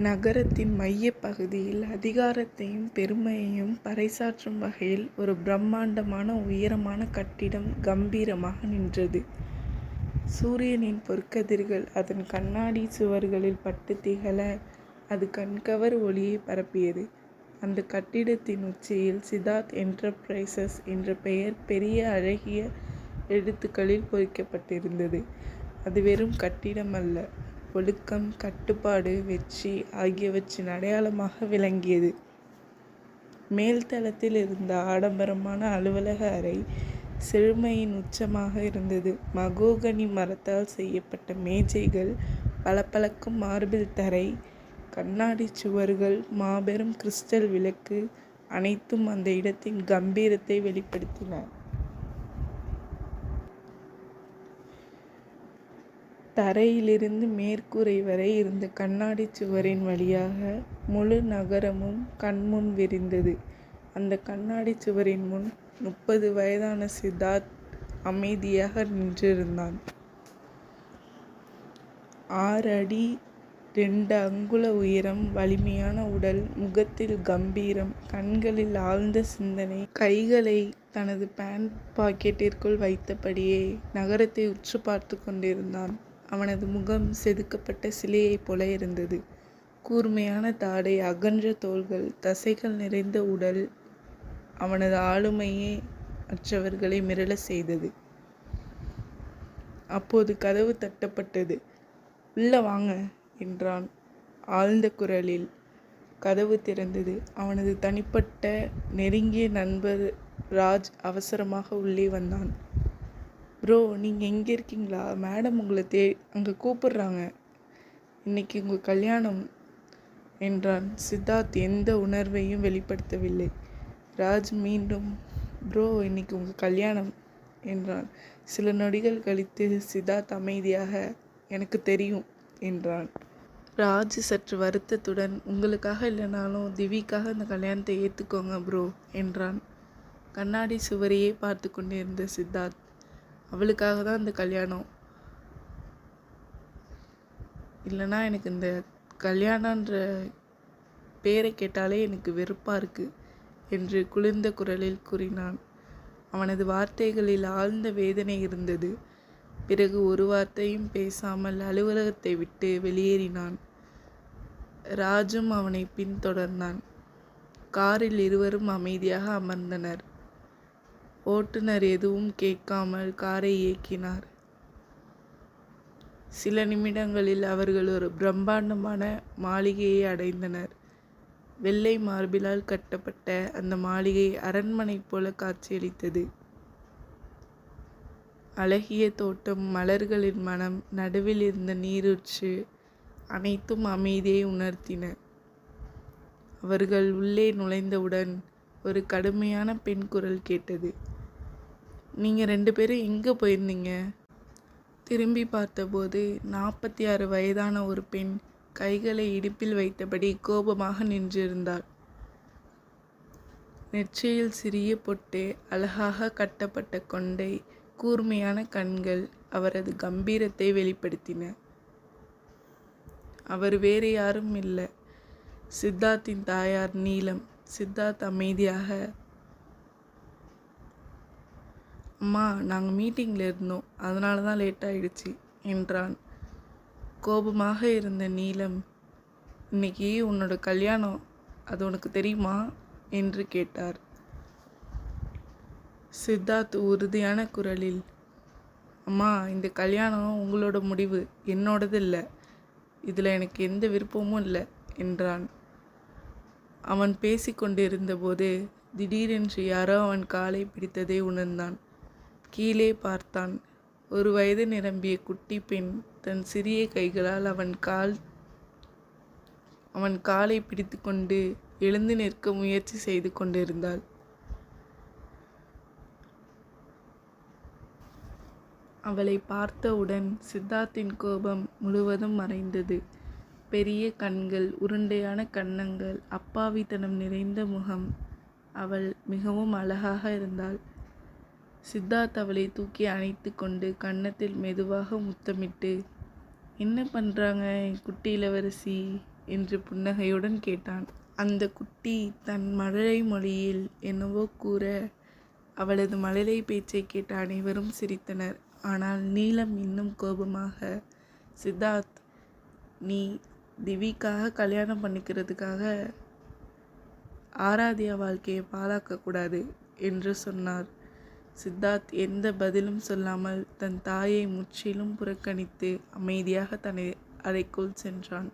நகரத்தின் மையப் பகுதியில் அதிகாரத்தையும் பெருமையையும் பறைசாற்றும் வகையில் ஒரு பிரம்மாண்டமான உயரமான கட்டிடம் கம்பீரமாக நின்றது. சூரியனின் பொற்கதிர்கள் அதன் கண்ணாடி சுவர்களில் பட்டு திகழ அது கண்கவர் ஒளியை பரப்பியது. அந்த கட்டிடத்தின் உச்சியில் சித்தார்த் என்டர்பிரைசஸ் என்ற பெயர் பெரிய அழகிய எழுத்துக்களில் பொறிக்கப்பட்டிருந்தது. அது வெறும் கட்டிடம் அல்ல, ஒழுக்கம், கட்டுப்பாடு, வெற்றி ஆகியவற்றின் அடையாளமாக விளங்கியது. மேல்தளத்தில் இருந்த ஆடம்பரமான அலுவலக அறை செழுமையின் உச்சமாக இருந்தது. மகோகனி மரத்தால் செய்யப்பட்ட மேஜைகள், பளபளக்கும் மார்பிள் தரை, கண்ணாடி சுவர்கள், மாபெரும் கிறிஸ்டல் விளக்கு அனைத்தும் அந்த இடத்தின் கம்பீரத்தை வெளிப்படுத்தின. தரையிலிருந்து மேற்கூரை வரை இருந்த கண்ணாடி சுவரின் வழியாக முழு நகரமும் கண்முன் விரிந்தது. அந்த கண்ணாடி சுவரின் முன் 30 வயதான சித்தார்த் அமைதியாக நின்றிருந்தான். 6 அடி 2 அங்குல உயரம், வலிமையான உடல், முகத்தில் கம்பீரம், கண்களில் ஆழ்ந்த சிந்தனை. கைகளை தனது பேண்ட் பாக்கெட்டிற்குள் வைத்தபடியே நகரத்தை உற்று பார்த்து கொண்டிருந்தான். அவனது முகம் செதுக்கப்பட்ட சிலையைப் போல இருந்தது. கூர்மையான தாடை, அகன்ற தோள்கள், தசைகள் நிறைந்த உடல் அவனது ஆளுமையே மற்றவர்களை மிரள செய்தது. அப்போது கதவு தட்டப்பட்டது. "உள்ள வாங்க" என்றான் ஆழ்ந்த குரலில். கதவு திறந்தது. அவனது தனிப்பட்ட நெருங்கிய நண்பர் ராஜ் அவசரமாக உள்ளே வந்தான். "ப்ரோ, நீங்கள் எங்கே இருக்கீங்களா? மேடம் உங்களை அங்கே கூப்பிடுறாங்க. இன்னைக்கு உங்கள் கல்யாணம்" என்றான். சித்தார்த் எந்த உணர்வையும் வெளிப்படுத்தவில்லை. ராஜ் மீண்டும், "ப்ரோ, இன்னைக்கு உங்கள் கல்யாணம்" என்றான். சில நொடிகள் கழித்து சித்தார்த் அமைதியாக, "எனக்கு தெரியும்" என்றான். ராஜ் சற்று வருத்தத்துடன், "உங்களுக்காக இல்லைனாலும் திவிக்காக இந்த கல்யாணத்தை ஏற்றுக்கோங்க ப்ரோ" என்றான். கண்ணாடி சுவரையே பார்த்து கொண்டிருந்த சித்தார்த், "அவளுக்காக தான் இந்த கல்யாணம். இல்லைனா எனக்கு இந்த கல்யாணன்ற பேரை கேட்டாலே எனக்கு வெறுப்பாக இருக்கு" என்று குளிர்ந்த குரலில் கூறினான். அவனது வார்த்தைகளில் ஆழ்ந்த வேதனை இருந்தது. பிறகு ஒரு வார்த்தையும் பேசாமல் அலுவலகத்தை விட்டு வெளியேறினான். ராஜும் அவனை பின்தொடர்ந்தான். காரில் இருவரும் அமைதியாக அமர்ந்தனர். ஓட்டுநர் எதுவும் கேட்காமல் காரை இயக்கினார். சில நிமிடங்களில் அவர்கள் ஒரு பிரம்மாண்டமான மாளிகையை அடைந்தனர். வெள்ளை மார்பிளால் கட்டப்பட்ட அந்த மாளிகை அரண்மனை போல காட்சியளித்தது. அழகிய தோட்டம், மலர்களின் மனம், நடுவில் இருந்த நீரூற்று அனைத்தும் அமைதியை உணர்த்தின. அவர்கள் உள்ளே நுழைந்தவுடன் ஒரு கடுமையான பெண் குரல் கேட்டது. "நீங்கள் 2 பேரும் எங்கே போயிருந்தீங்க?" திரும்பி பார்த்தபோது 46 வயதான ஒரு பெண் கைகளை இடுப்பில் வைத்தபடி கோபமாக நின்றிருந்தாள். நெற்றியில் சிறிய பொட்டு, அழகாக கட்டப்பட்ட கொண்டை, கூர்மையான கண்கள் அவரது கம்பீரத்தை வெளிப்படுத்தின. அவர் வேறு யாரும் இல்லை, சித்தார்த்தின் தாயார் நீலம். சித்தார்த் அமைதியாக, "அம்மா, நாங்கள் மீட்டிங்கில் இருந்தோம், அதனால தான் லேட் ஆயிடுச்சு" என்றான். கோபமாக இருந்த நீலம், "இன்னைக்கு உன்னோட கல்யாணம், அது உனக்கு தெரியுமா?" என்று கேட்டார். சித்தார்த் உறுதியான குரலில், "அம்மா, இந்த கல்யாணம் உங்களோட முடிவு, என்னோடது இல்லை. இதில் எனக்கு எந்த விருப்பமும் இல்லை" என்றான். அவன் பேசிக்கொண்டிருந்தபோது திடீரென்று யாரோ அவன் காலை பிடித்ததை உணர்ந்தான். கீழே பார்த்தான். 1 வயது நிரம்பிய குட்டி பெண் தன் சிறிய கைகளால் அவன் காலை பிடித்து கொண்டு எழுந்து நிற்க முயற்சி செய்து கொண்டிருந்தாள். அவளை பார்த்தவுடன் சித்தார்த்தின் கோபம் முழுவதும் மறைந்தது. பெரிய கண்கள், உருண்டையான கன்னங்கள், அப்பாவித்தனம் நிறைந்த முகம். அவள் மிகவும் அழகாக இருந்தாள். சித்தார்த் அவளை தூக்கி அணைத்து கொண்டு கன்னத்தில் மெதுவாக முத்தமிட்டு, "என்ன பண்ணுறாங்க என் குட்டி இளவரசி" என்று புன்னகையுடன் கேட்டான். அந்த குட்டி தன் மழலை மொழியில் என்னவோ கூற, அவளது மழலை பேச்சை கேட்ட அனைவரும் சிரித்தனர். ஆனால் நீலம் இன்னும் கோபமாக, சித்தார்த், நீ திவிக்காக கல்யாணம் பண்ணிக்கிறதுக்காக ஆராத்யா வாழ்க்கையை பாழாக்கக்கூடாது என்று சொன்னார். சித்தார்த் எந்த பதிலும் சொல்லாமல் தன் தாயை முற்றிலும் புறக்கணித்து அமைதியாக தன் அறைக்குள் சென்றான்.